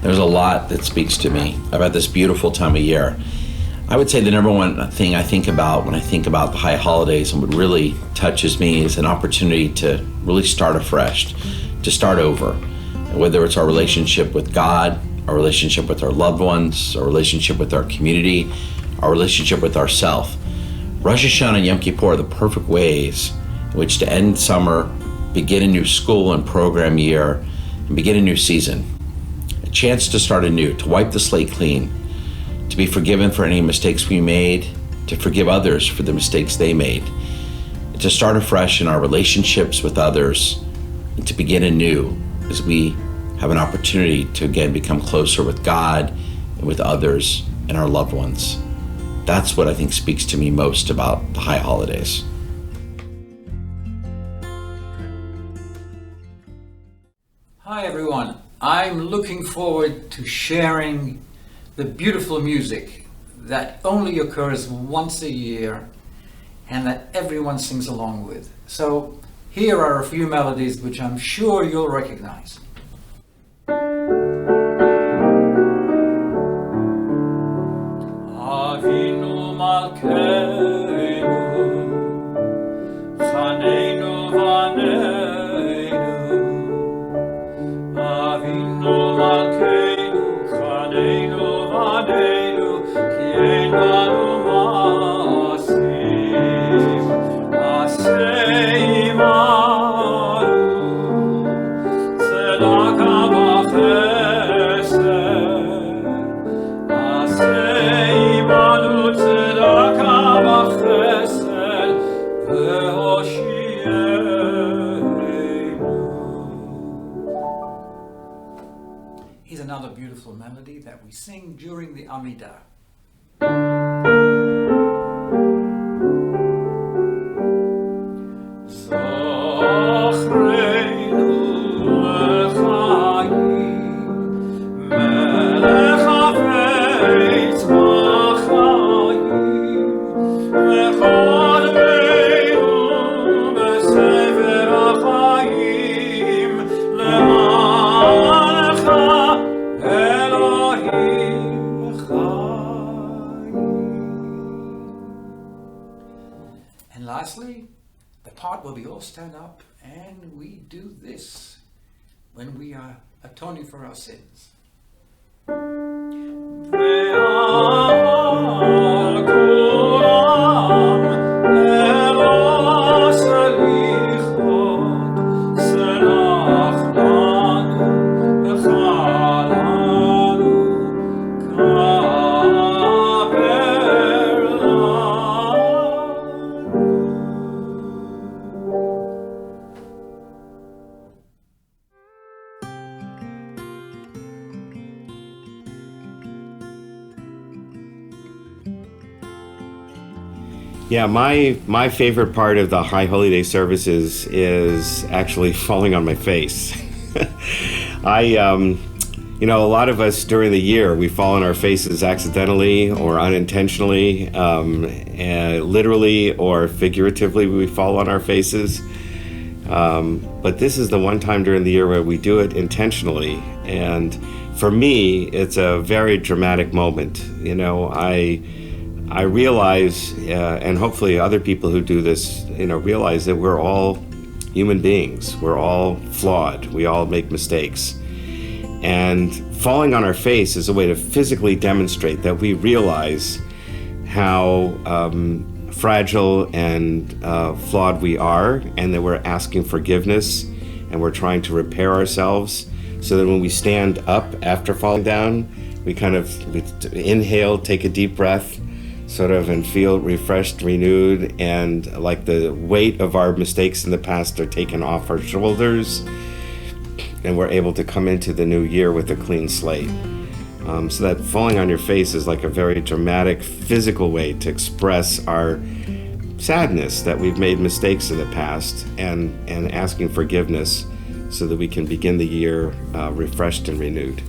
There's a lot that speaks to me about this beautiful time of year. I would say the number one thing I think about when I think about the high holidays and what really touches me is an opportunity to really start afresh, to start over. Whether it's our relationship with God, our relationship with our loved ones, our relationship with our community, our relationship with ourselves. Rosh Hashanah and Yom Kippur are the perfect ways in which to end summer, begin a new school and program year, and begin a new season. A chance to start anew, to wipe the slate clean, to be forgiven for any mistakes we made, to forgive others for the mistakes they made, and to start afresh in our relationships with others, and to begin anew as we have an opportunity to again become closer with God and with others and our loved ones. That's what I think speaks to me most about the high holidays. Hi everyone, I'm looking forward to sharing the beautiful music that only occurs once a year and that everyone sings along with. So here are a few melodies which I'm sure you'll recognize. Avinu Malkeinu, Chaneinu Vaneinu, Avinu Malkeinu, Chaneinu Vaneinu, Ki ein banu ma'asim, aseh imanu, tzedaka v'chesed, aseh imanu, tzedaka v'chesed, v'hoshienu. Here's another beautiful melody that we sing during the Amidah. Zochreinu l'chaim, melech hafetz b'chaim, v'chodreinu b'sefer ha'chaim, le'alecha Elohim Chaim. And lastly, the part where we all stand up and we do this when we are atoning for our sins. Ve'al kulam elo selichot selach lanu v'chalanu kaper lanu. Yeah, my favorite part of the high holiday services is actually falling on my face. A lot of us during the year, we fall on our faces accidentally or unintentionally, literally or figuratively, we fall on our faces. But this is the one time during the year where we do it intentionally. And for me, it's a very dramatic moment. I realize, and hopefully other people who do this, realize that we're all human beings. We're all flawed. We all make mistakes. And falling on our face is a way to physically demonstrate that we realize how fragile and flawed we are, and that we're asking forgiveness, and we're trying to repair ourselves, so that when we stand up after falling down, we inhale, take a deep breath, and feel refreshed, renewed, and like the weight of our mistakes in the past are taken off our shoulders, and we're able to come into the new year with a clean slate. So that falling on your face is like a very dramatic physical way to express our sadness that we've made mistakes in the past, and asking forgiveness so that we can begin the year refreshed and renewed.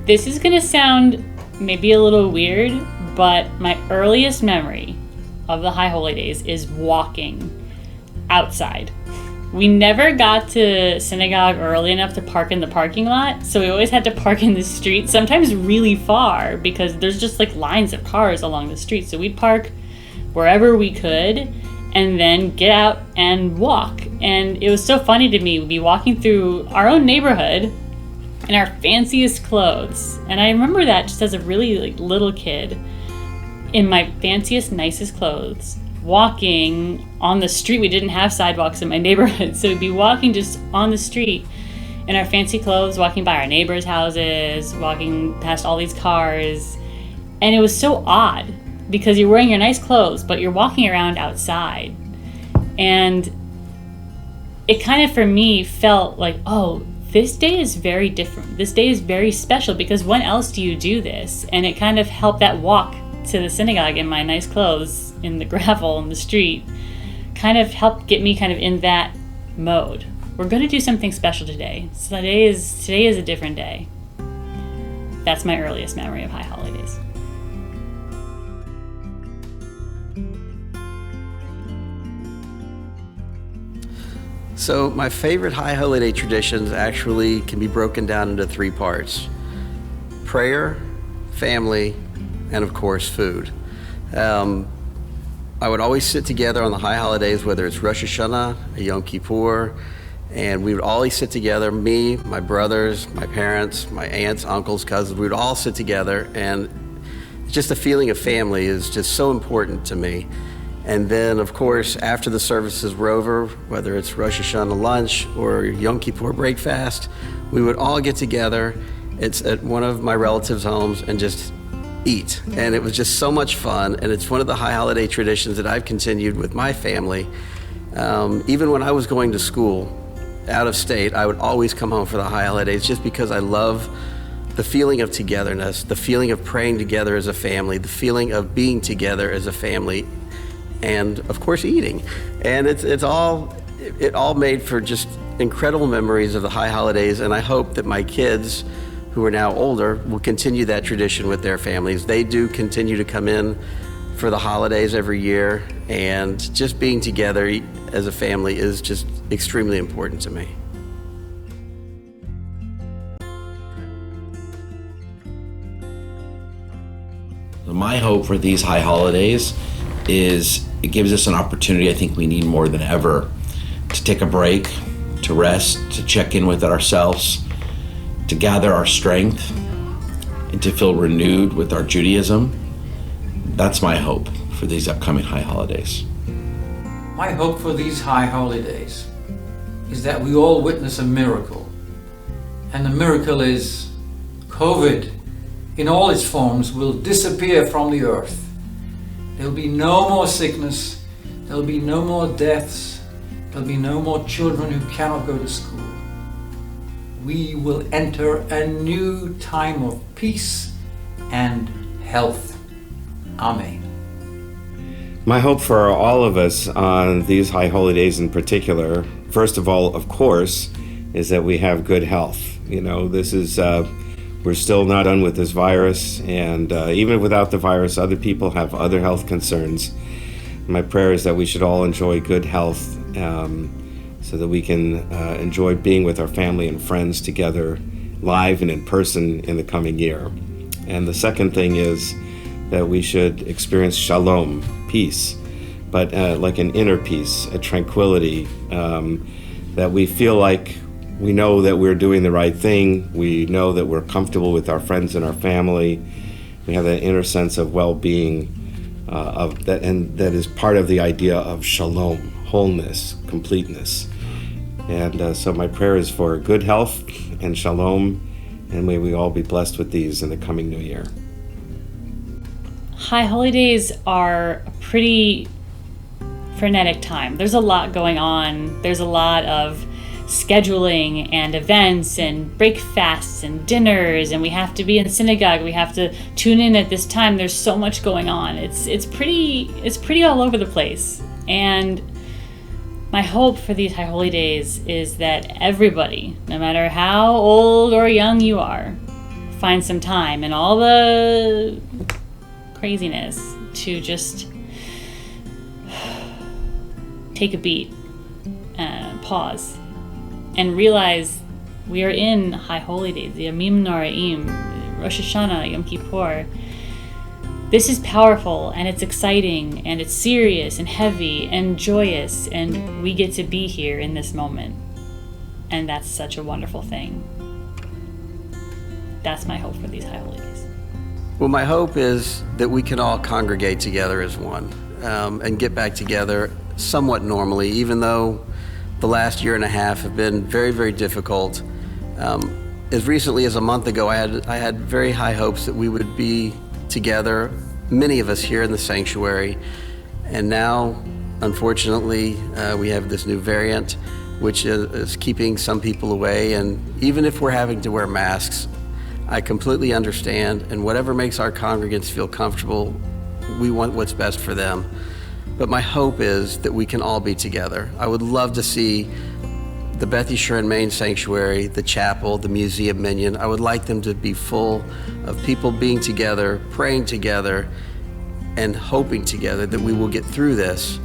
This is going to sound maybe a little weird, but my earliest memory of the High Holy Days is walking outside. We never got to synagogue early enough to park in the parking lot, so we always had to park in the street, sometimes really far, because there's just like lines of cars along the street. So we'd park wherever we could and then get out and walk. And it was so funny to me. We'd be walking through our own neighborhood in our fanciest clothes. And I remember that just as a really little kid, in my fanciest, nicest clothes, walking on the street. We didn't have sidewalks in my neighborhood, so we'd be walking just on the street in our fancy clothes, walking by our neighbors' houses, walking past all these cars. And it was so odd because you're wearing your nice clothes, but you're walking around outside. And it kind of, for me, felt like, oh, this day is very different. This day is very special, because when else do you do this? And it kind of helped, that walk to the synagogue in my nice clothes in the gravel in the street, kind of helped get me kind of in that mode. We're going to do something special today. So today is a different day. That's my earliest memory of High Holidays. So my favorite High Holiday traditions actually can be broken down into 3 parts: prayer, family, and of course food. I would always sit together on the High Holidays, whether it's Rosh Hashanah, Yom Kippur, and we would always sit together, me, my brothers, my parents, my aunts, uncles, cousins. We would all sit together, and just the feeling of family is just so important to me. And then, of course, after the services were over, whether it's Rosh Hashanah lunch or Yom Kippur break fast, we would all get together. It's at one of my relatives' homes and just eat. And it was just so much fun. And it's one of the High Holiday traditions that I've continued with my family. Even when I was going to school out of state, I would always come home for the High Holidays, just because I love the feeling of togetherness, the feeling of praying together as a family, the feeling of being together as a family, and of course eating. And it all made for just incredible memories of the High Holidays. And I hope that my kids, who are now older, will continue that tradition with their families. They do continue to come in for the holidays every year, and just being together as a family is just extremely important to me. My hope for these High Holidays is it gives us an opportunity I think we need more than ever to take a break, to rest, to check in with ourselves, to gather our strength, and to feel renewed with our Judaism. That's my hope for these upcoming High Holidays. My hope for these High Holidays is that we all witness a miracle. And the miracle is COVID in all its forms will disappear from the earth. There'll be no more sickness, there'll be no more deaths, there'll be no more children who cannot go to school. We will enter a new time of peace and health. Amen. My hope for all of us on these High Holidays in particular, first of all, of course, is that we have good health. This is, we're still not done with this virus, and even without the virus, other people have other health concerns. My prayer is that we should all enjoy good health, so that we can enjoy being with our family and friends together, live and in person, in the coming year. And the second thing is that we should experience shalom, peace, but like an inner peace, a tranquility, that we feel like we know that we're doing the right thing. We know that we're comfortable with our friends and our family. We have that inner sense of well-being, of that, and that is part of the idea of shalom, wholeness, completeness. And so my prayer is for good health and shalom, and may we all be blessed with these in the coming new year. High Holidays are a pretty frenetic time. There's a lot going on. There's a lot of scheduling and events and break fasts and dinners, and we have to be in synagogue. We have to tune in at this time. There's so much going on. It's pretty all over the place. And my hope for these High Holy Days is that everybody, no matter how old or young you are, find some time in all the craziness to just take a beat, pause, and realize we are in High Holy Days, the Yamim Noraim, Rosh Hashanah, Yom Kippur. This is powerful, and it's exciting, and it's serious and heavy and joyous, and we get to be here in this moment. And that's such a wonderful thing. That's my hope for these High Holy Days. Well, my hope is that we can all congregate together as one and get back together somewhat normally, even though the last year and a half have been very, very difficult. As recently as a month ago, I had very high hopes that we would be together, many of us here in the sanctuary, and now, unfortunately, we have this new variant, which is keeping some people away, and even if we're having to wear masks, I completely understand, and whatever makes our congregants feel comfortable, we want what's best for them. But my hope is that we can all be together. I would love to see the Beth Yeshurun main sanctuary, the chapel, the museum minyan. I would like them to be full of people being together, praying together, and hoping together that we will get through this.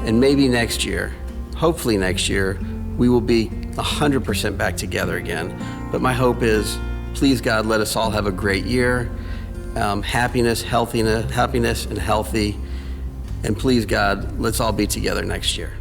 And maybe next year, hopefully next year, we will be 100% back together again. But my hope is, please God, let us all have a great year. Happiness, and healthy. And please God, let's all be together next year.